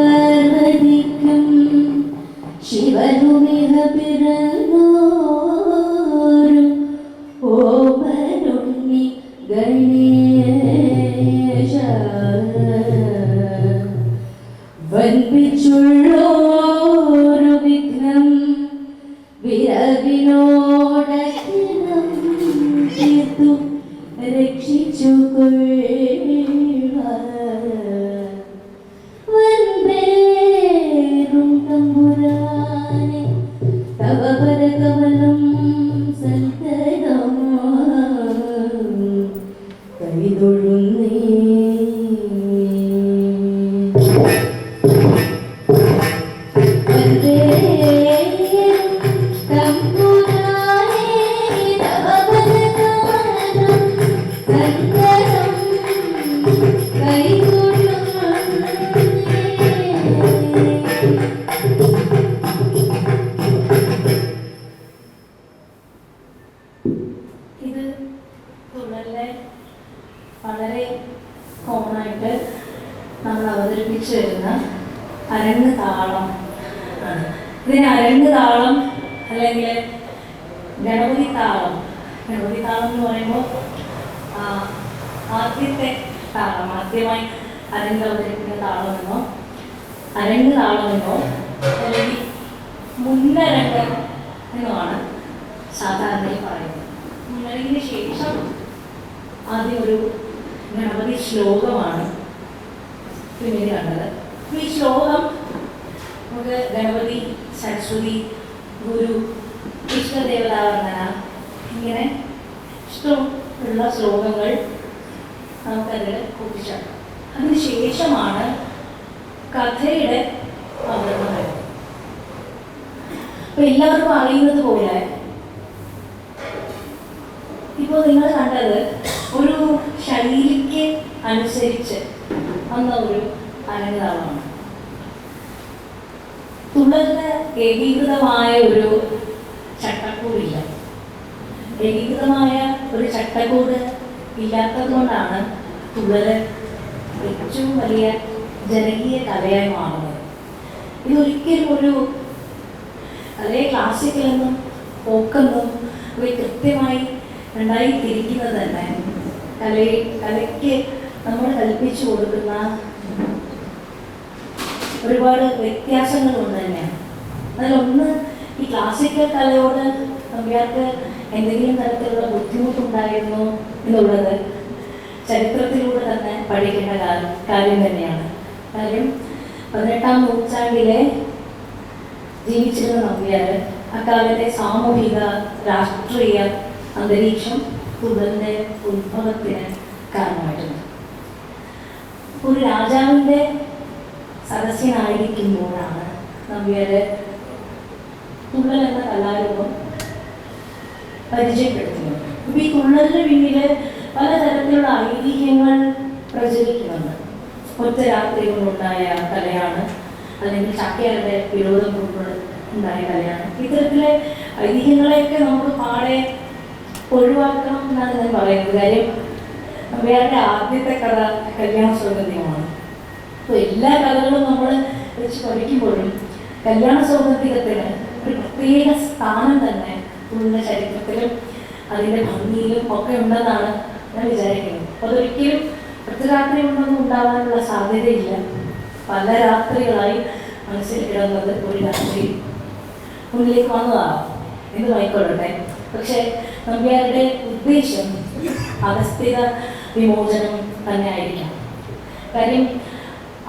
ശ്രീപാർവതിക്കും ശിവനുമിഹ പിറന്നോരു ഓമനുണ്ണി ഗണേശ വൻപിച്ചുള്ളോരു വിഘ്നം വിരവിനോടകിനം തീർത്തു രക്ഷിച്ചു വൻപേരും തമ്പുരാനെ തവ പരകമലം സന്തതം കൈതൊഴുന്നേ. ഇത് തുള്ളലിലെ വളരെ കോമണായിട്ട് നമ്മൾ അവതരിപ്പിച്ചു വരുന്ന അരങ്ങ് താളം ആണ്. ഇതിന് അരങ്ങ് താളം അല്ലെങ്കിൽ ഗണപതി താളം. ഗണപതി താളം എന്ന് പറയുമ്പോൾ ആദ്യത്തെ താളം, ആദ്യമായി അരങ്ങ് അവതരിപ്പിക്കുന്ന താളമെന്നോ അരങ്ങ് താളമെന്നോ അല്ലെങ്കിൽ മുന്നരങ്ങ് എന്നുമാണ് സാധാരണയിൽ പറയുന്നത്. മുന്നരങ്ങിന് ശേഷം ആദ്യം ഒരു ഗണപതി ശ്ലോകമാണ് പിന്നീട് കണ്ടത്. ഈ ശ്ലോകം നമുക്ക് ഗണപതി, സരസ്വതി, ഗുരു, ഇഷ്ടദേവതാവർണ്ണന ഇങ്ങനെ ഇഷ്ടമുള്ള ശ്ലോകങ്ങൾ നമുക്കതിൽ കൂട്ടിച്ചേർക്കാം. അതിനുശേഷമാണ് കഥയുടെ അവതരണം വരുന്നത്. അപ്പൊ എല്ലാവർക്കും അറിയുന്നത് പോലെ ഇപ്പോൾ നിങ്ങൾ കണ്ടത് ഒരു ശൈലിക്ക് അനുസരിച്ച് വന്ന ഒരു അരങ്ങുതാളമാണ്. തുള്ളലിന് ഏകീകൃതമായ ഒരു ചട്ടക്കൂടില്ല. ഏകീകൃതമായ ഒരു ചട്ടക്കൂട് ഇല്ലാത്തത് കൊണ്ടാണ് തുള്ളൽ ഏറ്റവും വലിയ ജനകീയ കലയായി മാറുന്നത്. ഇതൊരിക്കലും ഒരു അതേ ക്ലാസിക്കലെന്നും ഫോക്കെന്നും ഒരു കൃത്യമായി രണ്ടായി തിരിക്കുന്നത് തന്നെ കലയ്ക്ക് നമ്മൾ കൽപ്പിച്ചു കൊടുക്കുന്ന ഒരുപാട് വ്യത്യാസങ്ങളുണ്ട് തന്നെയാണ്. അതിലൊന്ന്, ഈ ക്ലാസിക്കൽ കലയോട് നമ്പ്യാർക്ക് എന്തെങ്കിലും തരത്തിലുള്ള ബുദ്ധിമുട്ടുണ്ടായിരുന്നു എന്നുള്ളത് ചരിത്രത്തിലൂടെ തന്നെ പഠിക്കേണ്ട കാര്യം തന്നെയാണ്. കാര്യം 18-ാം നൂറ്റാണ്ടിലെ ജീവിച്ചിരുന്ന നമ്പ്യാർ അക്കാലത്തെ സാമൂഹിക രാഷ്ട്രീയ അന്തരീക്ഷം തുള്ളലിൻ്റെ ഉത്ഭവത്തിന് കാരണമായിട്ടുണ്ട്. ഒരു രാജാവിൻ്റെ സദസ്യനായിരിക്കുമ്പോഴാണ് നമ്പ്യാർ തുള്ളൽ എന്ന കലാരൂപം പരിചയപ്പെടുത്തുന്നത്. ഇപ്പം ഈ തുള്ളലിന് പിന്നിൽ പലതരത്തിലുള്ള ഐതിഹ്യങ്ങൾ പ്രചരിക്കുന്നുണ്ട്. ഒറ്റ രാത്രി കൊണ്ടുണ്ടായ കലയാണ്, അല്ലെങ്കിൽ ചാക്യാരുടെ വിരോധം കൊണ്ട് ഉണ്ടായ കലയാണ്. ഇത്തരത്തിലെ ഐതിഹ്യങ്ങളെയൊക്കെ നമുക്ക് പാടെ ഒഴിവാക്കണം എന്നാണ് ഞാൻ പറയുന്നത്. കാര്യം നമ്പ്യാരുടെ ആദ്യത്തെ കഥ കല്യാണ സൗഗന്ധികമാണ്. അപ്പോൾ എല്ലാ കഥകളും നമ്മൾ വെച്ച് പഠിക്കുമ്പോഴും കല്യാണ സൗഗന്ധികത്തിന് ഒരു പ്രത്യേക സ്ഥാനം തന്നെ തുള്ളലിൻ്റെ ചരിത്രത്തിലും അതിൻ്റെ ഭംഗിയിലും ഒക്കെ ഉണ്ടെന്നാണ് ഞാൻ വിചാരിക്കുന്നത്. അപ്പോൾ അതൊരിക്കലും ഒറ്റ രാത്രി കൊണ്ടൊന്നും ഉണ്ടാകാനുള്ള സാധ്യതയില്ല. പല രാത്രികളായി മനസ്സിൽ കിടന്നത് ഒരു രാത്രി മുന്നിലേക്ക് വന്നതാകാം, എന്തുമായിക്കൊള്ളട്ടെ. പക്ഷെ നമ്പ്യാരുടെ ഉദ്ദേശം അഗസ്തിക വിമോചനം തന്നെ ആയിരിക്കാം. കാര്യം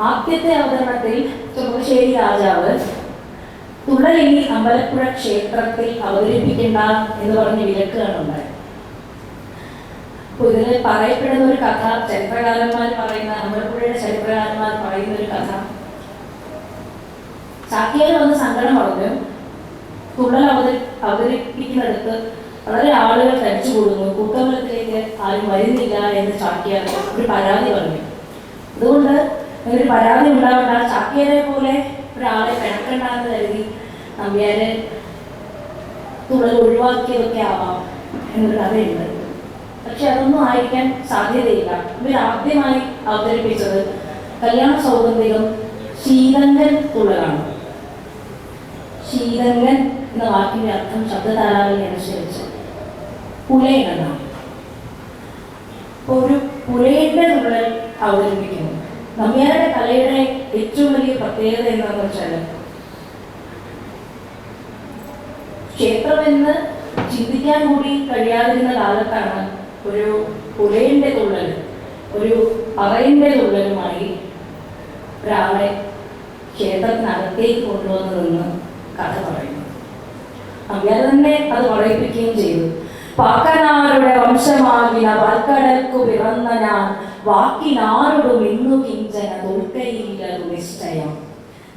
ആദ്യത്തെ അവതരണത്തിൽ ചെറുപ്പശ്ശേരി രാജാവ് തുള്ളലിനി അമ്പലപ്പുഴ ക്ഷേത്രത്തിൽ അവതരിപ്പിക്കേണ്ട എന്ന് പറഞ്ഞ് വിലക്കുകയാണ് ഉണ്ടായത്. അപ്പോൾ ഇതിൽ പറയപ്പെടുന്ന ഒരു കഥ, ചരിത്രകാരന്മാർ പറയുന്ന, അമ്പലപ്പുഴയുടെ ചരിത്രകാരന്മാർ പറയുന്ന ഒരു കഥ, ചാക്യാർ വന്ന് സങ്കടം പറഞ്ഞു, തുള്ളൽ അവതരിപ്പിക്കുന്നിടത്ത് വളരെ ആളുകൾ തടിച്ചു കൂടുന്നു, കൂട്ടമ്പലത്തിലേക്ക് ആരും വരുന്നില്ല എന്ന് ചാക്യാർ ഒരു പരാതി പറഞ്ഞു. അതുകൊണ്ട് ഒരു പരാതി ഉണ്ടാവേണ്ട, ചാക്യാരെ പോലെ ഒരാളെ പിണക്കണ്ടെന്ന് കരുതി നമ്പ്യാരെ തുള്ളൽ ഒഴിവാക്കിയതൊക്കെ ആവാം എന്നൊരു കഥയുണ്ട്. പക്ഷെ അതൊന്നും ആയിരിക്കാൻ സാധ്യതയില്ല. ഇവർ ആദ്യമായി അവതരിപ്പിച്ചത് കല്യാണ സൗഗന്ധികം ശീതങ്കൻ തുള്ളലാണ്. ശീതങ്കൻ എന്ന വാക്കിന്റെ അർത്ഥം ശബ്ദധാരാവലി അനുസരിച്ച് പുലയൻ എന്നാണ്. ഒരു പുലയന്റെ തുള്ളൽ അവതരിപ്പിക്കുന്നു. നമ്പ്യാരുടെ കലയുടെ ഏറ്റവും വലിയ പ്രത്യേകത എന്താണെന്ന് വെച്ചാൽ ക്ഷേത്രമെന്ന് ചിന്തിക്കാൻ കൂടി കഴിയാതിരുന്ന കാലത്താണ് ഒരു പുലയന്റെ തുള്ളൽ, ഒരു പറയന്റെ തുള്ളലുമായി ഒരാളെ ക്ഷേത്രത്തിനകത്തേക്ക് കൊണ്ടുവന്നതെന്ന് കഥ പറയുന്നു. നമ്പ്യാർ തന്നെ അത് പറയിപ്പിക്കുകയും ചെയ്തു. പാക്കനാരുടെ വംശമാകിന വാൽക്കടൽക്കു പിറന്ന ഞാൻ വാക്കിനാരോടും ഇന്നു കിഞ്ചന തോൽക്കയില്ലതു നിശ്ചയം.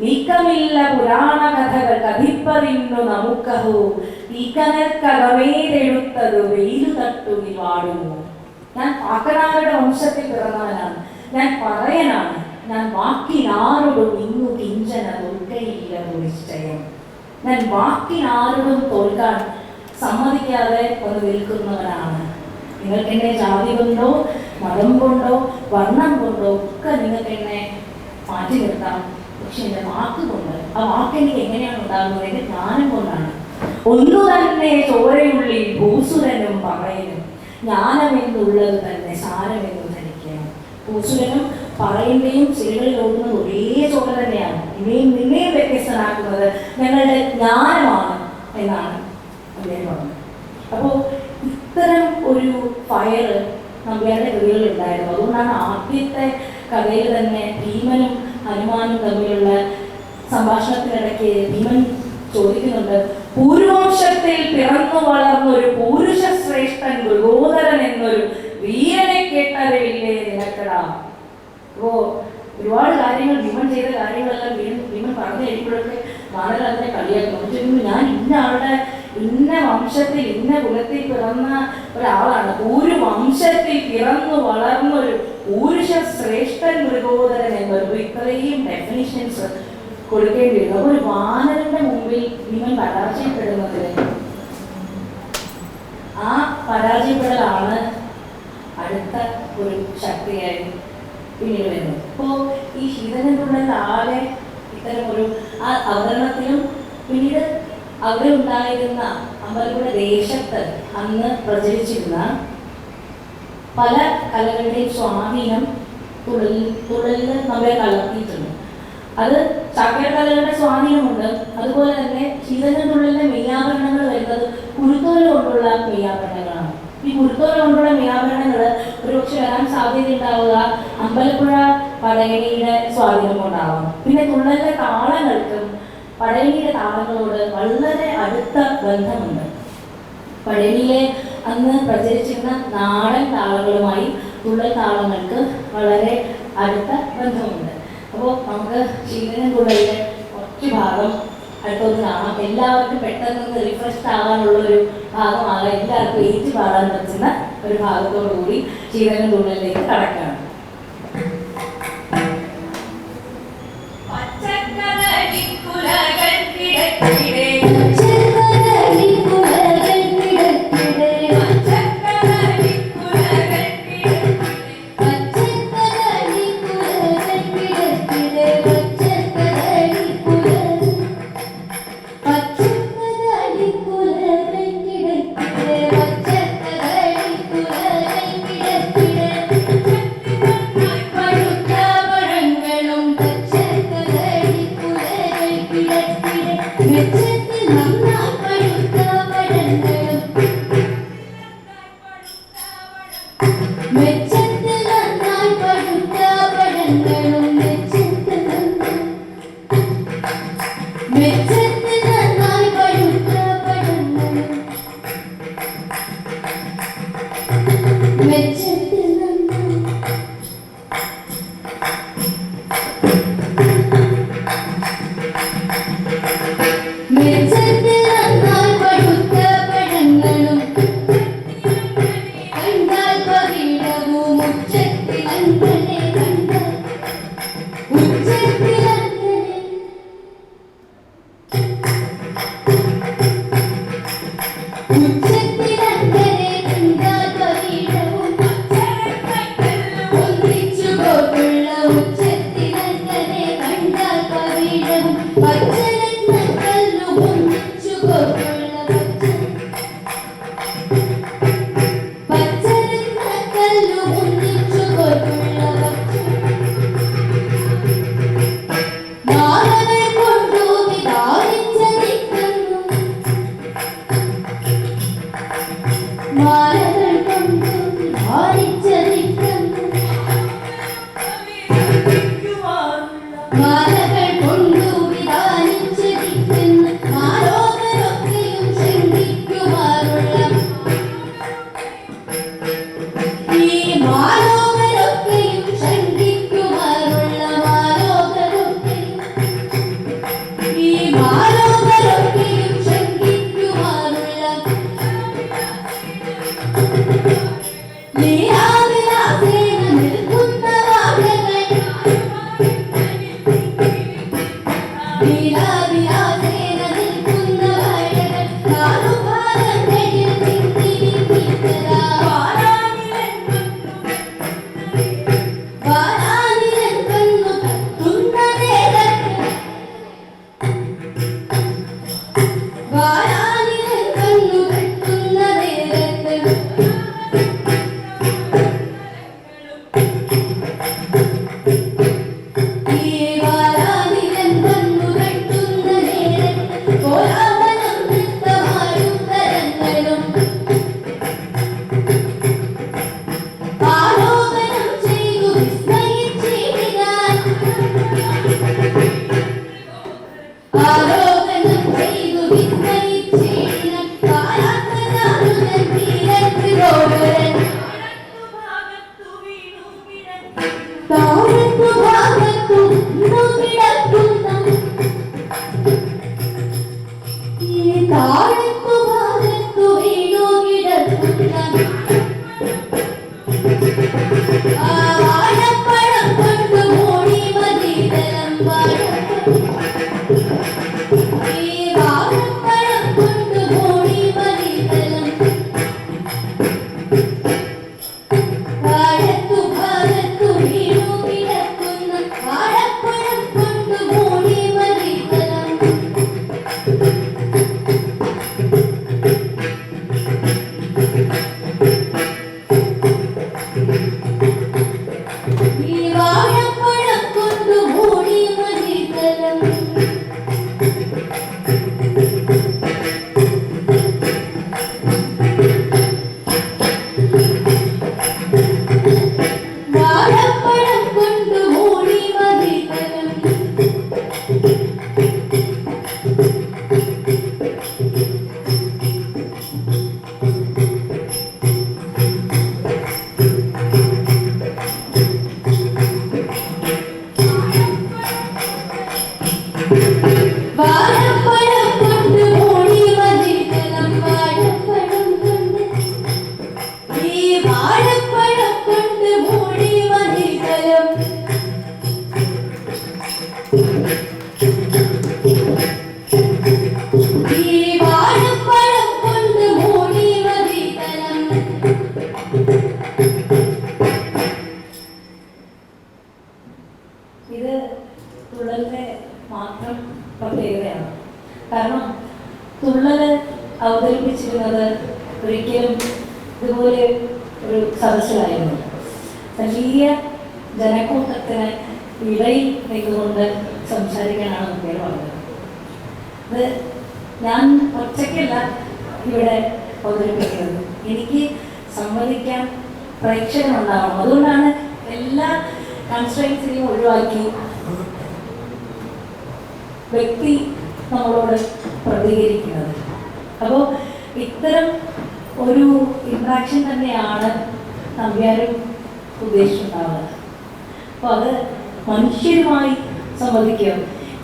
നീക്കമില്ല പുരാണ കഥകൾ കഥിപ്പതിന്നു നമുക്കഹോ തീക്കനക്കകമേതെടുത്തത് വെയിലു തട്ടുകിൽ വാടുമോ. ഞാൻ പാക്കനാരുടെ വംശത്തിൽ പിറന്നവനാണ്, ഞാൻ പറയനാണ്, ഞാൻ വാക്കിനാരോടും ഇന്നു കിഞ്ചന തോൽക്കയില്ലതു നിശ്ചയം. ഞാൻ വാക്കിനാരോടും തോൽക്കാൻ സമ്മതിക്കാതെ ഒന്ന് നിൽക്കുന്നവനാണ്. നിങ്ങൾക്ക് എന്നെ ജാതി കൊണ്ടോ മതം കൊണ്ടോ വർണ്ണം കൊണ്ടോ ഒക്കെ നിങ്ങൾക്ക് എന്നെ മാറ്റി നിർത്താം. പക്ഷെ എൻ്റെ വാക്ക് കൊണ്ട്, ആ വാക്ക് എനിക്ക് എങ്ങനെയാണ് ഉണ്ടാകുന്നത്? എൻ്റെ ജ്ഞാനം കൊണ്ടാണ്. ഒന്നു തന്നെ ചോരയുള്ളിൽ ഭൂസുരനും പറയനും ജ്ഞാനമെന്നുള്ളത് തന്നെ സാരമെന്നു ധരിക്കണം. ഭൂസുരനും പറയുന്നതും ചെടികളിൽ ഓടുന്നത് ഒരേ ചോര തന്നെയാണ്. നിന്നെയും വ്യത്യസ്തനാക്കുന്നത് ഞങ്ങളുടെ ജ്ഞാനമാണ് എന്നാണ് അദ്ദേഹം പറഞ്ഞത്. അപ്പോൾ ഇത്തരം ഒരു ഫയർ നമ്പ്യാരുടെ കൃതികളിൽ ഉണ്ടായിരുന്നു. അതുകൊണ്ടാണ് ആദ്യത്തെ കഥയിൽ തന്നെ ഭീമനും ഹനുമാനും തമ്മിലുള്ള സംഭാഷണത്തിനിടയ്ക്ക് ഭീമൻ ചോദിക്കുന്നുണ്ട്, പൂർവംശത്തിൽ പിറന്നു വളർന്ന ഒരു പുരുഷ ശ്രേഷ്ഠൻ ഗോദരൻ എന്നൊരു വീരനെ കേട്ടറിവില്ലേ നിനക്കടാ. അപ്പോൾ ഒരുപാട് കാര്യങ്ങൾ ഭീമൻ ചെയ്ത കാര്യങ്ങളെല്ലാം ഭീമൻ പറഞ്ഞു കഴിയുമ്പോഴൊക്കെ വളരെ അതിനെ കളിയാക്കുന്നു. ഞാൻ ഇന്ന ആളുടെ ഇന്ന വംശത്തിൽ ഇന്ന കുലത്തിൽ പിറന്ന ഒരാളാണ്, ഒരു വംശത്തിൽ പിറന്നു വളർന്ന ഒരു പുരുഷ ശ്രേഷ്ഠൻ മൃഗോദരൻ എന്നൊരു ഇത്രയും ഡെഫിനിഷൻസ് കൊടുക്കേണ്ടി വരും. അപ്പോൾ ഒരു വാനരന്റെ മുമ്പിൽ ഭീമൻ പരാജയപ്പെടുന്നതിന് ആ പരാജയപ്പെടലാണ് അടുത്ത ഒരു ശക്തിയായി പിന്നീട് വരുന്നത്. അപ്പോൾ ഈ ശീതനുള്ള ആകെ ഇത്തരം ഒരു ആ അവതരണത്തിലും പിന്നീട് അവിടെ ഉണ്ടായിരുന്ന അമ്പലപ്പുഴ ദേശത്ത് അന്ന് പ്രചരിച്ചിരുന്ന പല കലകളുടെയും സ്വാധീനം തുള്ളലിൽ നമ്മളെ കലർത്തിയിട്ടുണ്ട്. അത് ചാക്യാർ കലകളുടെ സ്വാധീനമുണ്ട്. അതുപോലെ തന്നെ ശീതളുള്ളിലെ മെയ്യാഭരണങ്ങൾ വരുന്നത് കുരുത്തോല കൊണ്ടുള്ള മെയ്യാഭരണങ്ങളാണ്. ഈ കുരുത്തോല കൊണ്ടുള്ള മെയ്യാഭരണങ്ങൾ ഒരുപക്ഷെ വരാൻ സാധ്യത ഉണ്ടാവുക അമ്പലപ്പുഴ പടയണിയുടെ സ്വാധീനം കൊണ്ടാവാം. പിന്നെ തുള്ളലിലെ താളങ്ങൾക്കും പടയണിയുടെ താളങ്ങളോട് വളരെ അടുത്ത ബന്ധമുണ്ട്. പടയണിയിലെ അന്ന് പ്രചരിച്ചിരുന്ന നാടൻ താളങ്ങളുമായി തുള്ളൽ താളങ്ങൾക്ക് വളരെ അടുത്ത ബന്ധമുണ്ട്. അപ്പോൾ നമുക്ക് ശീതനും തുള്ളലിലെ കുറച്ച് ഭാഗം അടുത്തൊന്ന് കാണാം. എല്ലാവർക്കും പെട്ടെന്ന് റിഫ്രഷ് ആകാനുള്ളൊരു ഭാഗമാകാം, എല്ലാവർക്കും ഏറ്റ് പാടാൻ പറ്റുന്ന ഒരു ഭാഗത്തോടു കൂടി ശീതനും തുള്ളലിലേക്ക് കടക്കുകയാണ്. ഉച്ചത്തിലങ്ങനെ കണ്ടാൽ പതിട മാലകൾ കൊണ്ടു വിധാനിച്ചിരിക്കുന്ന മാലോകരൊക്കെയും ശങ്കിക്കുമാറുള്ള ഈ മാലോകരൊക്കെയും ശങ്കിക്കുമാറുള്ള ഈ മാലോകരൊക്കെയും ശങ്കിക്കുമാറുള്ള ലീലാവിലാസേന നിൽക്കുന്ന വാഴകൾ ലീലാവിലാസേന നിൽക്കുന്ന വാഴകൾ കാലുഭാഗങ്ങളിൽ തിങ്ങി വിങ്ങിത്തരാ വാരാനിലൻ കണ്ണു കത്തുന്ന നേരത്ത് വാരാനിലൻ കണ്ണു കത്തുന്ന നേരത്ത് ഈ വാരാനിലൻ കണ്ണു കത്തുന്ന നേരത്ത് കോലാഹലം നൃത്തമായും തരങ്ങളും ആലോകനം ചെയ്തു വിസ്മയിച്ചിടിനാൻ ആലോകനം ചെയ്തു വിസ്മയിച്ചിടിനാൻ കാലാന്തരാനുതൻ തീരത്ത് ഗോപുരൻ താഴത്തു ഭാഗത്തു വീണു കിടക്കുന്ന ഈ താഴത്തു ഭാഗത്തു വീണു കിടക്കുന്ന ആ വാഴപ്പഴം കൊണ്ട് മൂടി മതിതലം ഈ വാഴപ്പഴം കൊണ്ട് മൂടി മതിതലം താഴത്തു ഭാഗത്തു വീണു കിടക്കുന്ന വാഴപ്പഴം കൊണ്ട് മൂടി മതിതലം ഈ വാഴപ്പഴം കൊണ്ട് മൂടി മതിതലം വാഴപ്പഴം കൊണ്ട് മൂടി മതിതലം വാഴപ്പഴം കൊണ്ട് മൂടി മതിതലം വാഴപ്പഴം കൊണ്ട് ഈ വാഴപ്പഴം കൊണ്ട് മൂടി മതിതലം ഈ വാഴപ്പഴം കൊണ്ട് മൂടി മതിതലം ഇത് തുള്ളലിന്റെ മാത്രം പ്രത്യേകതയാണ്. കാരണം തുള്ളൽ അവതരിപ്പിച്ചിരുന്നത് ഒരിക്കലും ഇതുപോലെ ഒരു സദസ്സിലായിരുന്നു. വലിയ ജനക്കൂട്ടത്തിന് ഇടയിൽ നിന്നുകൊണ്ട് സംസാരിക്കാനാണ് മുഖ്യ പറഞ്ഞത്. അത് ഞാൻ ഒറ്റയ്ക്കല്ല ഇവിടെ അവതരിപ്പിക്കുന്നത്. എനിക്ക് സംവദിക്കാൻ പ്രേക്ഷകനുണ്ടാവണം. അതുകൊണ്ടാണ് എല്ലാ കൺസ്ട്രെയിൻസിനെയും ഒഴിവാക്കി വ്യക്തി നമ്മളോട് പ്രതികരിക്കുന്നത്. അപ്പോൾ ഇത്തരം ഒരു ഇൻട്രാക്ഷൻ തന്നെയാണ് നമ്പ്യാരും ഉദ്ദേശിച്ചിട്ടുണ്ടാവുക. അപ്പോൾ അത് മനുഷ്യരുമായി സംവദിക്കുക,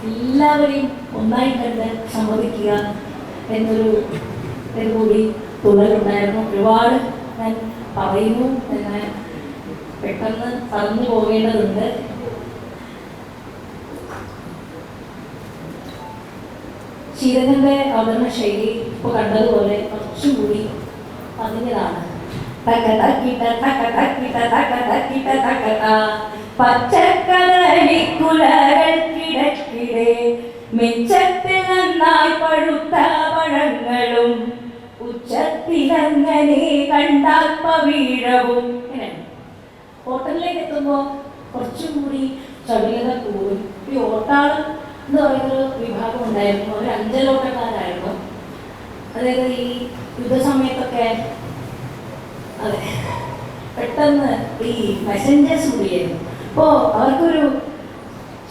എല്ലാവരെയും ഒന്നായി കണ്ട് സംവദിക്കുക എന്നൊരു കൂടി തുടരുണ്ടായിരുന്നു. ഒരുപാട് ഞാൻ പറയുന്നു എന്ന് പെട്ടെന്ന് പറഞ്ഞു പോകേണ്ടതുണ്ട്. ശീതകന്റെ അവതരണ ശൈലി ഇപ്പോൾ കണ്ടതുപോലെ കുറച്ചുകൂടി അതിൻ്റെതാണ്. പച്ചക്കടലിക്കുലകൾക്കിടക്കിടെ മിച്ചത്തിൽ നന്നായി പഴുത്ത പഴങ്ങളും ഉച്ചത്തിലങ്ങനെ കണ്ടാൽ പവീഴവും. ഇങ്ങനെ ഹോട്ടലിലേക്ക് എത്തുമ്പോൾ കുറച്ചും കൂടി ചടുലത കൂടും. ഈ ഓട്ടാളം എന്ന് പറയുന്നൊരു വിഭാഗം ഉണ്ടായിരുന്നു. അവർ അഞ്ചലോട്ടക്കാരായിരുന്നു. അതായത് ഈ യുദ്ധസമയത്തൊക്കെ അതെ പെട്ടെന്ന് ഈ മെസ്സഞ്ചേഴ്സ് കൂടിയായിരുന്നു. അപ്പോൾ അവർക്കൊരു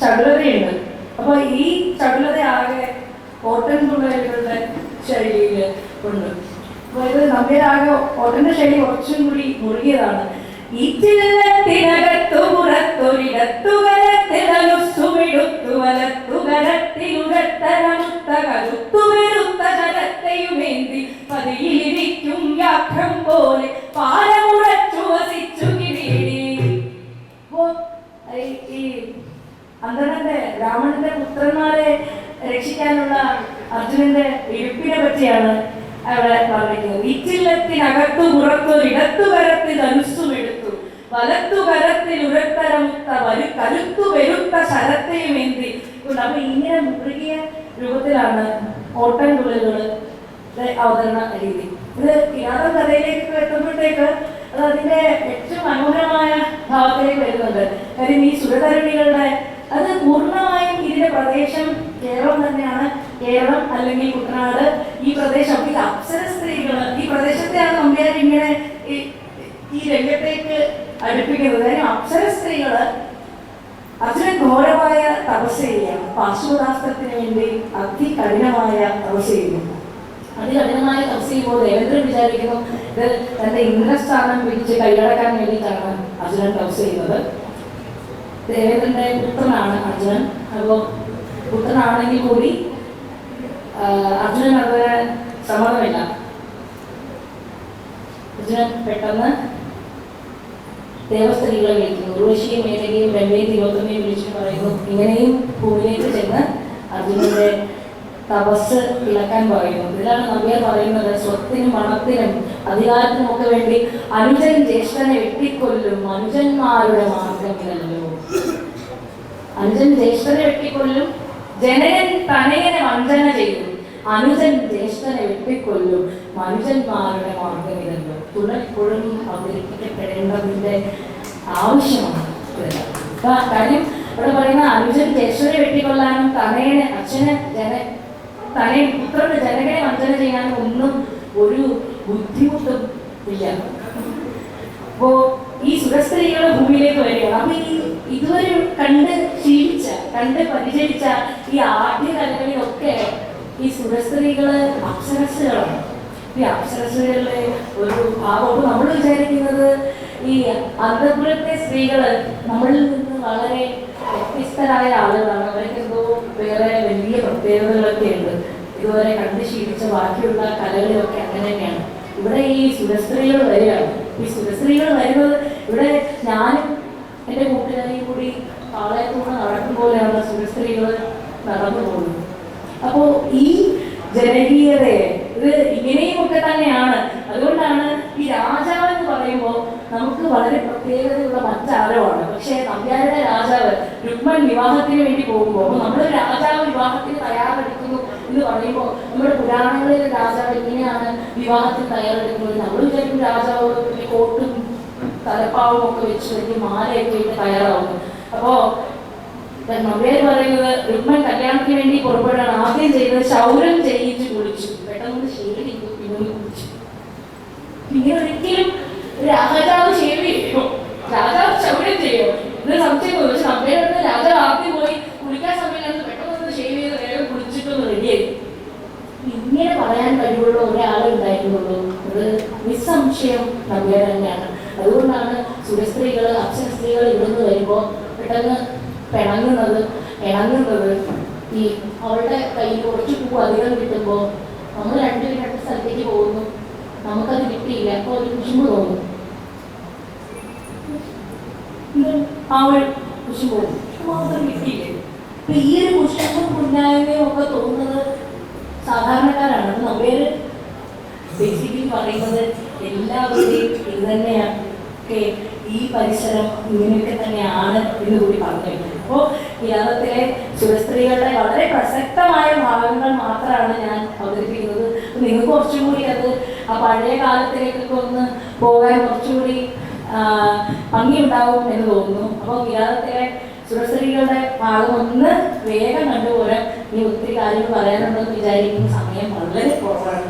ചടുലതയുണ്ട്. അപ്പൊ ഈ ചടുലത ആകെ ഓട്ടൻ തുള്ളലുകളുടെ ശൈലിയിൽ ഉണ്ട്. അപ്പൊ ഇത് നമ്പ്യാരാകെ ഓട്ടന്റെ ശൈലി കുറച്ചും കൂടി മുറുകിയതാണ്. ഈറ്റില്ലത്തിനകത്തു പുറത്തൊരിടത്തുകരത്തിലനുസുമിടുത്തു വലത്തുകരത്തിലുരത്തരമുത്ത കരുത്തു വെറുത്ത ശരത്തെയുമേന്തി പതിയിലിരിക്കും വ്യാഘ്രം പോലെ പാലമുറച്ചു വസിച്ചു കിരീടി. അപ്പോ ഈ അന്തരന്റെ രാവണന്റെ പുത്രന്മാരെ രക്ഷിക്കാനുള്ള അർജുനന്റെ ഇഴുപ്പിനെ പറ്റിയാണ് അവിടെ പറഞ്ഞിരിക്കുന്നത്. ഈറ്റില്ലത്തിനകത്തു പുറത്തൊരിടത്തുകരത്തിൽ അനുസുമെടുത്തു വലത്തുകരത്തിൽ ഉരത്തരമുത്ത കരുത്തു വെരുത്ത ശരത്തെയുമേന്തി. അപ്പൊ ഇങ്ങനെ മുറുകിയ രൂപത്തിലാണ് ഓട്ടൻ തുള്ളലുകളുടെ അവതരണ രീതി. ഇത് കിരാത കഥയിലേക്ക് എത്തുമ്പോഴത്തേക്ക് അത് അതിന്റെ ഏറ്റവും മനോഹരമായ ഭാവത്തിലേക്ക് വരുന്നുണ്ട്. കാര്യം ഈ സുരതരുണികളുടെ അത് പൂർണ്ണമായും ഇതിന്റെ പ്രദേശം കേരളം തന്നെയാണ്. കേരളം അല്ലെങ്കിൽ കുട്ടനാട് ഈ പ്രദേശം. ഈ അപ്സര സ്ത്രീകൾ ഈ പ്രദേശത്തെയാണ് നമ്പ്യാർ ഇങ്ങനെ ഈ രംഗത്തേക്ക് അടുപ്പിക്കുന്നത്. കാര്യം അപ്സര സ്ത്രീകള് അർജുനൻ ഘോരമായ തപസ് ചെയ്യുകയാണ്. പാർശ്വദാസ്ത്രത്തിന് വേണ്ടി അതികഠിനമായ തപസ് ചെയ്യുന്നു. അതികഠിനമായ തപസ് ചെയ്യുമ്പോൾ ദേവേന്ദ്രൻ വിചാരിക്കുന്നു ഇത് തന്റെ ഇന്ദ്രസ്ഥാനം പിടിച്ച് കൈയടക്കാൻ വേണ്ടിയിട്ടാണ് അർജുനൻ തപസ് ചെയ്യുന്നത്. ദേവേന്ദ്രന്റെ പുത്രനാണ് അർജുനൻ. അപ്പോൾ പുത്രനാണെങ്കിൽ കൂടി അർജുനൻ അത് സമ്മതമില്ല. അർജുനൻ പെട്ടെന്ന് ദേവസ്ത്രീകളെ വിളിക്കുന്നു. ഉർവശിയും മേനകയും രംഗയും തിലോത്തമയും വിളിച്ചു പറയുന്നു ഇങ്ങനെയും ഭൂമിയിലേക്ക് ചെന്ന് അർജുനന്റെ തപസ് ഇളക്കാൻ പറയുന്നു. ഇതിലാണ് നമ്പ്യാർ പറയുന്നത് സ്വത്തിനും പണത്തിനും അധികാരത്തിനും ഒക്കെ വേണ്ടി അനുജൻ ജ്യേഷ്ഠനെ വെട്ടിക്കൊല്ലും അനുജന്മാരുടെ മാർഗമില്ലല്ലോ. അനുജൻ ജ്യേഷ്ഠനെ വെട്ടിക്കൊല്ലും, ജനകൻ തനയനെ വഞ്ചന ചെയ്യും, അനുജൻ ജ്യേഷ്ഠനെ വെട്ടിക്കൊല്ലും, മനുജന്മാരുടെ മാർഗമില്ലല്ലോ. തുടർപ്പോഴും അവതരിപ്പിക്കപ്പെടേണ്ടതിന്റെ ആവശ്യമാണ്. കാര്യം ഇവിടെ പറയുന്ന അനുജൻ ജ്യേഷ്ഠനെ വെട്ടിക്കൊല്ലാനും തനയനെ തനയൻ പുത്രന്റെ ജനകനെ വഞ്ചന ചെയ്യാനും ഒന്നും ഒരു ബുദ്ധിമുട്ടും ഇല്ല. അപ്പോ ഈ സുരസ്ത്രീകളെ ഭൂമിയിലേക്ക് വരികയാണ്. അപ്പൊ ഈ ഇതുവരെ കണ്ട് പരിചരിച്ച ഈ ആദ്യ കലകളിലൊക്കെ ഈ സുരസ്ത്രീകള് അപ്സരസ്സുകളാണ്. ഈ അപ്സരസ്സുകളിലെ ഒരു ഭാവം നമ്മൾ വിചാരിക്കുന്നത് ഈ അന്തപുരത്തെ സ്ത്രീകള് നമ്മളിൽ നിന്ന് വളരെ വ്യത്യസ്തരായ ആളുകളാണ്. അവർക്ക് എന്തോ വേറെ വലിയ പ്രത്യേകതകളൊക്കെ ഉണ്ട്. ഇതുവരെ കണ്ട് ശീലിച്ച ബാക്കിയുള്ള കലകളിലൊക്കെ അങ്ങനെ തന്നെയാണ്. ഇവിടെ ഈ സുരസ്ത്രീകൾ വരികയാണ്. ഈ സുരസ്ത്രീകൾ വരുന്നത് ഇവിടെ ഞാനും എൻ്റെ കൂട്ടുകാരെയും കൂടി പാളയത്തൂടെ നടക്കുമ്പോലെയാണ് സുരസ്ത്രീകൾ നടന്നു പോകുന്നത്. അപ്പോ ഈ ജനകീയതയെ ഇത് ഇങ്ങനെയും ഒക്കെ തന്നെയാണ്. അതുകൊണ്ടാണ് ഈ രാജാവ് എന്ന് പറയുമ്പോൾ നമുക്ക് വളരെ പ്രത്യേകതയുള്ള മറ്റാരമാണ്. പക്ഷേ നമ്പ്യാരുടെ രാജാവ് രുക്മൻ വിവാഹത്തിന് വേണ്ടി പോകുമ്പോൾ നമ്മൾ രാജാവ് വിവാഹത്തിന് തയ്യാറെടുക്കുന്നു എന്ന് പറയുമ്പോൾ നമ്മുടെ പുരാണങ്ങളിലെ രാജാവ് എങ്ങനെയാണ് വിവാഹത്തിന് തയ്യാറെടുക്കുന്നത്? നമ്മൾ വിചാരിക്കും രാജാവ് കോട്ടും തലപ്പാവും ഒക്കെ വെച്ച് വലിയ മാലയൊക്കെ ഇട്ട് തയ്യാറാവുന്നു. അപ്പോ നമ്പ്യാർ പറയുന്നത് രുക്മൻ കല്യാണത്തിന് വേണ്ടി പുറപ്പെടാൻ ആദ്യം ചെയ്തത് ക്ഷൗരം ചെയ്യിച്ച് കുളിച്ചു. പെട്ടെന്ന് ഷേവിച്ചു, പിന്നെ കുളിച്ചു. പിന്നെ ഒരിക്കലും രാജാവ് ഷേവ് ചെയ്യോ? രാജാവ് ക്ഷൗരം ചെയ്യോ? ഇത് സംശയം തോന്നി. പക്ഷെ നമ്പ്യാർ രാജാവ് ആദ്യം പോയി കുളിക്കാൻ സമയം പെട്ടെന്ന് ഷേവ് ചെയ്ത് വേഗം കുളിച്ചിട്ടൊന്ന് റെഡിയായി. ഇങ്ങനെ പറയാൻ കഴിവുള്ള ഒരാളെ ഉണ്ടായിരുന്നുള്ളൂ. അത് നിസ്സംശയം നമ്പ്യാർ തന്നെയാണ്. അതുകൊണ്ടാണ് സുരസ്ത്രീകൾ അപ്സര സ്ത്രീകൾ ഇവിടുന്ന് വരുമ്പോൾ പെട്ടെന്ന് ഇണങ്ങുന്നത്. ഈ അവളുടെ കയ്യിൽ കുറച്ച് പൂ അധികം കിട്ടുമ്പോൾ നമ്മൾ രണ്ടുപേരും രണ്ട് സ്ഥലത്തേക്ക് പോകുന്നു, നമുക്കത് കിട്ടിയില്ല, അപ്പോൾ ഒരു കുശുമ്പ് തോന്നും. അവൾ കുശുമ്പ് പോകും, മാത്രം കിട്ടിയില്ലേ. അപ്പൊ ഈ ഒരു കുശുമ്പും കുഞ്ഞായ്മയും ഒക്കെ തോന്നുന്നത് സാധാരണക്കാരാണ്. അപ്പൊ നമ്പ്യാര് ബേസിക്കലി പറയുന്നത് എല്ലാവരുടെയും ഇത് തന്നെയാണ്. ഈ പരിസരം ഇങ്ങനെയൊക്കെ തന്നെയാണ് എന്ന് കൂടി പറഞ്ഞു. അപ്പോൾ കേരളത്തിലെ സുരസ്ത്രീകളുടെ വളരെ പ്രസക്തമായ ഭാഗങ്ങൾ മാത്രമാണ് ഞാൻ അവതരിപ്പിക്കുന്നത്. നിങ്ങൾക്ക് കുറച്ചും കൂടി അത് ആ പഴയ കാലത്തിലേക്കൊക്കെ ഒന്ന് പോകാൻ കുറച്ചുകൂടി ഭംഗിയുണ്ടാവും എന്ന് തോന്നുന്നു. അപ്പോൾ കേരളത്തിലെ സുരസ്ത്രീകളുടെ ഭാഗം ഒന്ന് വേഗം കണ്ടുപോരാൻ ഇനി ഒത്തിരി കാര്യങ്ങൾ പറയാനുണ്ടെന്ന് വിചാരിക്കുന്ന സമയം വളരെ കുറവാണ്.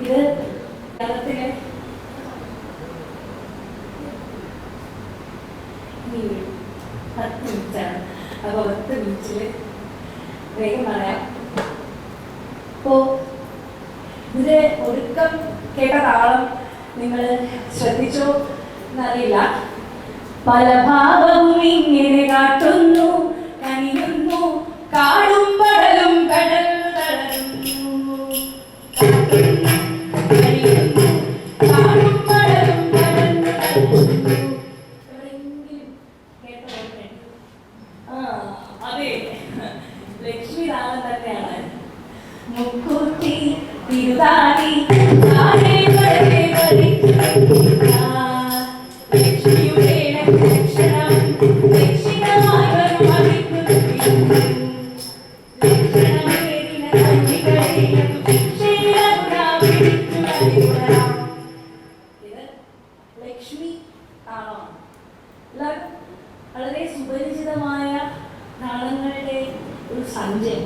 ഇത് കേരളത്തിലെ പത്ത് മിനിറ്റാണ്. അപ്പോൾ 10 മിനിറ്റിൽ വേഗം പറയാം. അപ്പോൾ ഇതിൻ്റെ ഒടുക്കം കേട്ട താളം നിങ്ങൾ ശ്രദ്ധിച്ചോ എന്നറിയില്ല. പല ഭാവവും ഇങ്ങനെ കാട്ടുന്നു, കനിയുന്നു, കാടും പടലും കടൽ തളരുന്നു. ലക്ഷ്മി രാമൻ തന്നെയാണ്. മുക്കൂത്തി തിരുതാടി ലക്ഷ്മിയുടെ ലക്ഷണം ലക്ഷിതമായി ലക്ഷ്മി താളമാണ്. വളരെ സുപരിചിതമായ താളങ്ങളുടെ ഒരു സഞ്ചയം.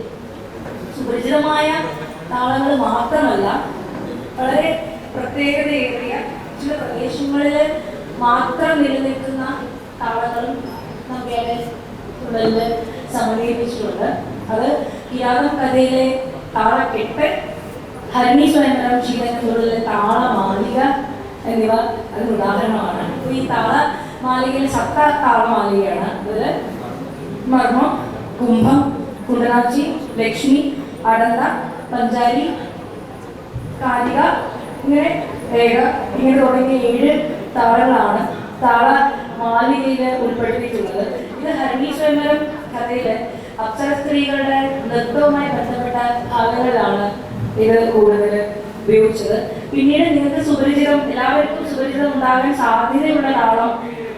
സുപരിചിതമായ താളങ്ങൾ മാത്രമല്ല, വളരെ പ്രത്യേകതയേറിയ ചില പ്രദേശങ്ങളിൽ മാത്രം നിലനിൽക്കുന്ന താളങ്ങളും നമ്മുടെ ഉള്ളിൽ സമന്വയിപ്പിച്ചിട്ടുണ്ട്. അത് കിരാതം കഥയിലെ താളക്കെട്ട്, ഹരിണി സ്വയംവരം ശീലങ്ങളിലെ താളമാലിക എന്നിവ അതിന് ഉദാഹരണമാണ്. അപ്പോൾ ഈ താളമാലികയിൽ സപ്ത താളമാലികയാണ്. അതിൽ മർമ്മം, കുംഭം, കുണ്ടനാച്ചി, ലക്ഷ്മി, അടന്ത, പഞ്ചാരി, കാരിക, ഇങ്ങനെ രേഖ, ഇങ്ങനെ തുടങ്ങിയ 7 താളങ്ങളാണ് താളമാലികയിൽ ഉൾപ്പെടുത്തിയിട്ടുള്ളത്. ഇത് ഹരിണി സ്വയംവരം കഥയിലെ അപ്സര സ്ത്രീകളുടെ നൃത്തവുമായി ബന്ധപ്പെട്ട ഭാഗങ്ങളിലാണ് ഇത് കൂടുതൽ ഉപയോഗിച്ചത്. പിന്നീട് നിങ്ങൾക്ക് സുപരിചിതം, എല്ലാവർക്കും സുപരിചിതം ഉണ്ടാകാൻ സാധ്യതയുള്ള താളം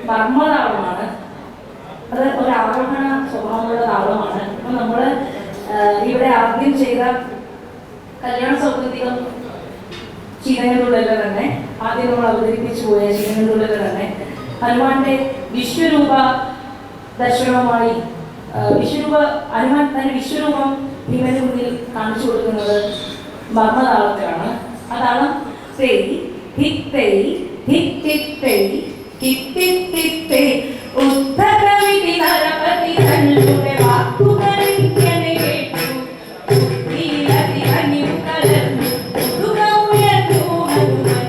മർമ്മതാളമാണ്. അത് ഒരു ആരോഹണ സ്വഭാവമുള്ള താളമാണ്. അപ്പം നമ്മൾ ഇവിടെ ആദ്യം ചെയ്ത കല്യാണ സൗകര്യം ചീനങ്ങളുള്ളിൽ തന്നെ ആദ്യം നമ്മൾ അവതരിപ്പിച്ചു പോയ ചീനങ്ങളുള്ളിൽ തന്നെ ഹനുമാന്റെ വിശ്വരൂപ ദർശനവുമായി ഹനുമാൻ തന്നെ വിശ്വരൂപം ഭീമന് മുന്നിൽ കാണിച്ചു കൊടുക്കുന്നത് മർമ്മതാളത്തിലാണ്. ആ താളം തേയി ഹിത്തേയി ഹിത്തിത്തേയി ഹിത്തിത്തിത്തേയി ഉത്തരവിധി നരപതി തങ്ങളുടെ വാക്കുകളിങ്ങനെ കേട്ടു കലർന്നു ഉയർന്നു ഹനുമാൻ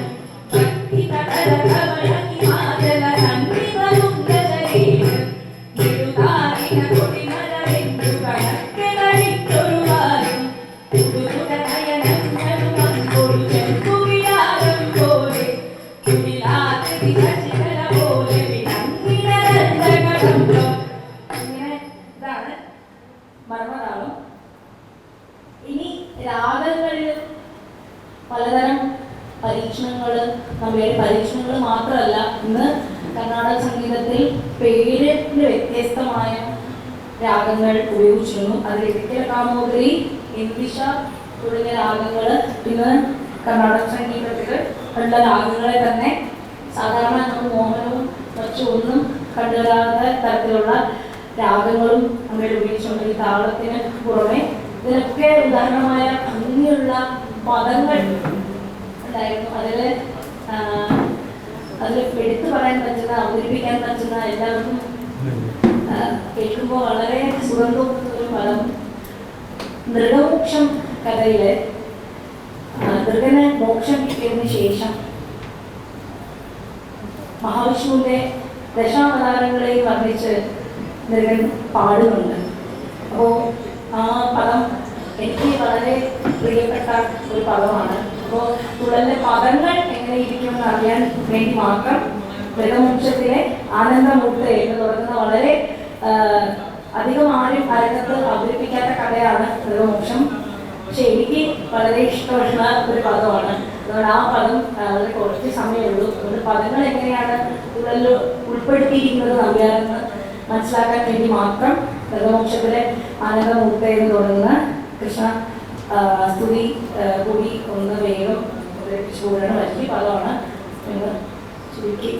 ഭക്തി കടലകവളി മാതല നന്ദി വരുന്നതരീരം നിരുതാരിന കൊടിമരവെന്നു കണക്കെ കളിച്ചൊരു വാരും ഉടുകുടനയനങ്ങളും ഒരു ചെറുകുവിയാരം പോലെ കുടിലാതി ശശികല പോലെ വിനന്ദിനരന്തകടം. ഇങ്ങനെ ഇതാണ് മർമ്മതാളം. ഇനി രാഗങ്ങളിൽ പലതരം പരീക്ഷണങ്ങൾ, നമ്മുടെ പരീക്ഷണങ്ങൾ മാത്രമല്ല, ഇന്ന് കർണാടക സംഗീതത്തിൽ പേരിന് വ്യത്യസ്തമായ രാഗങ്ങൾ ഉപയോഗിച്ചിരുന്നു. അതിൽ ഇരിക്കൽ കാമോദരി, ഇംഗ്ലീഷ തുടങ്ങിയ രാഗങ്ങൾ ഇന്ന് കർണാടക സംഗീതത്തിൽ ഉള്ള രാഗങ്ങളെ തന്നെ സാധാരണ നമ്മൾ മോഹനവും മറ്റൊന്നും കണ്ടുവരാത്ത തരത്തിലുള്ള രാഗങ്ങളും നമ്മൾ ഉപയോഗിച്ചുകൊണ്ട് ഈ താളത്തിന് പുറമെ ഇതിനൊക്കെ ഉദാഹരണമായ ഭംഗിയുള്ള പദങ്ങൾ ഉണ്ടായിരുന്നു. അതിൽ എടുത്തു പറയാൻ പറ്റുന്ന, അവതരിപ്പിക്കാൻ പറ്റുന്ന, എല്ലാവർക്കും കേൾക്കുമ്പോൾ വളരെ സുഗന്ധവും ഒരു പദം മൃഗമോക്ഷം കഥയിലെ മൃഗന് മോക്ഷം കിട്ടിയതിന് ശേഷം മഹാവിഷ്ണുവിന്റെ ദശാവതാരങ്ങളെയും വർണ്ണിച്ച് മൃഗൻ പാടുന്നുണ്ട്. അപ്പോൾ ആ പദം എനിക്ക് വളരെ പ്രിയപ്പെട്ട ഒരു പദമാണ്. അപ്പോൾ തുള്ളലിന്റെ പദങ്ങൾ എങ്ങനെ ഇരിക്കുമെന്ന് അറിയാൻ വേണ്ടി മാത്രം മൃഗമോക്ഷത്തിലെ ആനന്ദമൂർത്തി എന്ന് തുടങ്ങുന്ന വളരെ അധികം ആരും അരങ്ങത്ത് അവതരിപ്പിക്കാത്ത കഥയാണ് മൃഗമോക്ഷം. പക്ഷെ എനിക്ക് വളരെ ഇഷ്ടമുള്ള ഒരു പദമാണ്. അതുകൊണ്ട് ആ പദം വളരെ കുറച്ച് സമയമുള്ളൂ. അതുകൊണ്ട് പദങ്ങൾ എങ്ങനെയാണ് തുള്ളലിൽ ഉൾപ്പെടുത്തിയിരിക്കുന്നത് നമ്പ്യാരെന്ന് മനസ്സിലാക്കാൻ വേണ്ടി മാത്രം മൃഗമോക്ഷത്തിലെ ആനന്ദമൂർത്തി എന്ന് തുടങ്ങുന്ന കൃഷ്ണ സ്തുതി കൂടി ഒന്ന് വേഗം ചൂടാണ് വലിയ പദമാണ് എന്ന് ചുരുക്കി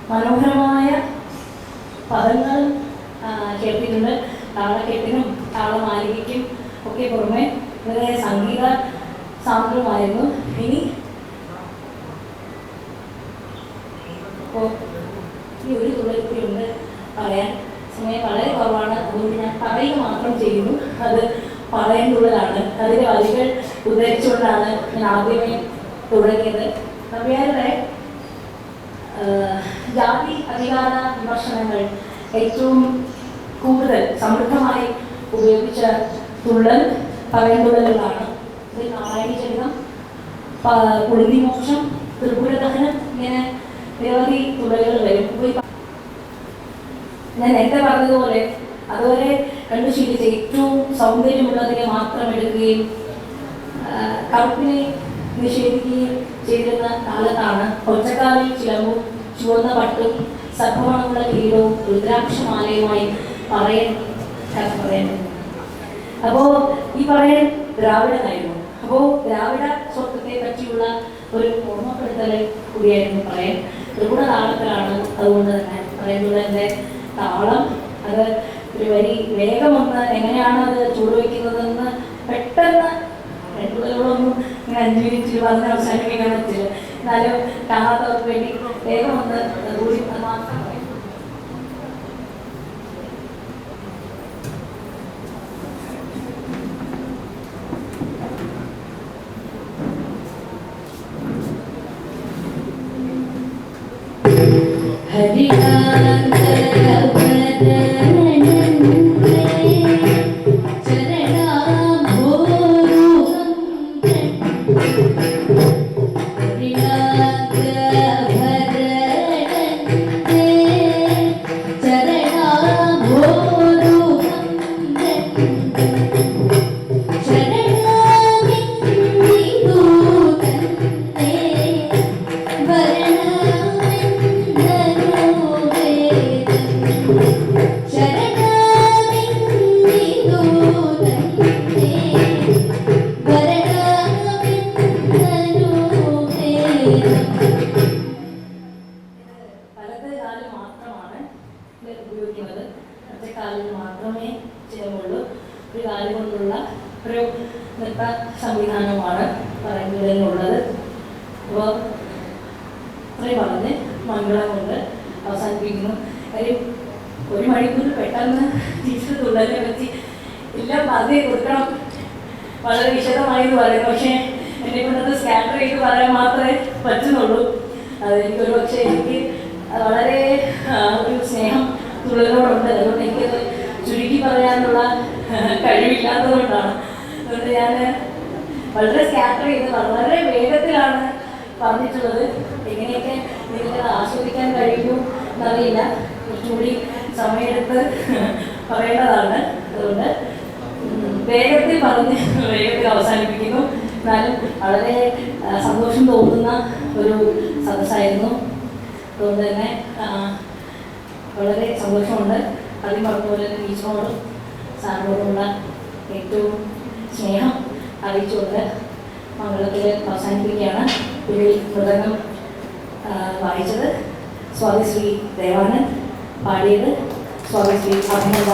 മനോഹരമായ പദങ്ങൾ കേട്ടിട്ടുണ്ട്. താളക്കെട്ടിനും താളമാലികയ്ക്കും ഒക്കെ പുറമെ വളരെ സംഗീത സാന്ദ്രമായിരുന്നു. ഇനി ഒരു തുള്ളൽ കൂടി ഉണ്ട് പറയാൻ. സമയം വളരെ കുറവാണ്. അതുകൊണ്ട് ഞാൻ പറയുക മാത്രം ചെയ്യുന്നു. അത് പറയാൻ തുള്ളലാണ്. അതിൻ്റെ വരികൾ ഉദ്ധരിച്ചുകൊണ്ടാണ് ഞാൻ ആദ്യമേ തുടങ്ങിയത്. നമ്പ്യാരുടെ ജാതി അധികാര വിമർശനങ്ങൾ ഏറ്റവും കൂടുതൽ സമൃദ്ധമായി ഉപയോഗിച്ച തുള്ളൽ പറയൻതുള്ളലുകളാണ്. ഇത് നാരായണി ചരിതം, കുളിമോക്ഷം, ത്രിപുരദഹനം, ഇങ്ങനെ നിരവധി തുള്ളലുകൾ വരും. ഞാൻ നേരത്തെ പറഞ്ഞതുപോലെ അതുവരെ കണ്ടു ശീലിച്ച ഏറ്റവും സൗന്ദര്യമുള്ളതിനെ മാത്രം എടുക്കുകയും കറുപ്പിനെ നിഷേധിക്കുകയും ചെയ്തിരുന്ന കാലത്താണ് ഒറ്റക്കാലിൽ ചിലമ്പും ചുവന്ന പട്ടും സർപ്പമണമുള്ള കിരീടവും രുദ്രാക്ഷമാലയുമായി പറയുന്നത്. അപ്പോൾ ഈ പറയാൻ ദ്രാവിഡനായിരുന്നു. അപ്പോൾ ദ്രാവിഡ സ്വത്വത്തെ പറ്റിയുള്ള ഒരു ഓർമ്മപ്പെടുത്തൽ കൂടിയായിരുന്നു പറയാൻ. ത്രിപുട താളത്തിലാണ്. അതുകൊണ്ട് തന്നെ പറയുന്നതിൻ്റെ താളം അത് ഒരു വരി വേഗം വന്ന് എങ്ങനെയാണ് അത് ചൂടുവയ്ക്കുന്നതെന്ന് പെട്ടെന്ന് രണ്ടുപേരോടൊന്നും ഇങ്ങനെ 5 മിനിറ്റിൽ പറഞ്ഞ് അവസാനിപ്പിക്കാൻ പറ്റില്ല. എന്നാലും കാണാത്തവർക്ക് വേണ്ടി വേഗം വന്ന് കൂടി മാത്രം പറയും. ഉപയോഗിക്കുന്നത് ഒറ്റ കാലിൽ മാത്രമേ ചിലവുള്ളൂ. ഒരു കാലം കൊണ്ടുള്ള ഒരു നൃത്ത സംവിധാനമാണ് പറയുന്നതിനുള്ളത്. അപ്പോൾ അത്രയും പറഞ്ഞ് മംഗളം കൊണ്ട് അവസാനിപ്പിക്കുന്നു. കാര്യം 1 മണിക്കൂർ പെട്ടെന്ന് ടീച്ചർ തുള്ളലിനെ പറ്റി എല്ലാം പറഞ്ഞു കൊടുക്കണം, വളരെ വിശദമായി എന്ന് പറയുന്നു. പക്ഷേ എന്നെ കൊണ്ടത് സ്കാറ്റർ ചെയ്ത് പറയാൻ മാത്രമേ പറ്റുന്നുള്ളൂ. അതെനിക്കൊരു പക്ഷേ എനിക്ക് വളരെ ഒരു സ്നേഹം തുള്ളലിനോടുണ്ട്. അതുകൊണ്ട് എനിക്കത് ചുരുക്കി പറയാനുള്ള കഴിവില്ലാത്തതുകൊണ്ടാണ്. അതുകൊണ്ട് ഞാൻ വളരെ സ്കാറ്റർ ചെയ്ത് വളരെ വേഗത്തിലാണ് പറഞ്ഞിട്ടുള്ളത്. എങ്ങനെയൊക്കെ നിങ്ങൾക്കത് ആസ്വദിക്കാൻ കഴിയും എന്നറിയില്ല. കുറച്ചുകൂടി സമയമെടുത്ത് പറയേണ്ടതാണ്. അതുകൊണ്ട് വേഗത്തിൽ പറഞ്ഞ് വേഗത്തിൽ അവസാനിപ്പിക്കുന്നു. എന്നാലും വളരെ സന്തോഷം തോന്നുന്ന ഒരു സദസ്സായിരുന്നു. അതുകൊണ്ട് തന്നെ വളരെ സന്തോഷമുണ്ട്. ആദ്യം പറഞ്ഞതുപോലെ തന്നെ ടീച്ചറോടും സാറിനോടുമുള്ള ഏറ്റവും സ്നേഹം അറിയിച്ചുകൊണ്ട് മംഗളത്തിൽ അവസാനിപ്പിക്കുകയാണ്. ഇതിൽ മൃദംഗം വായിച്ചത് സ്വാതി ശ്രീ ദേവാനന്ദ്, പാടിയത് സ്വാതി ശ്രീ അഭിനന്ദ.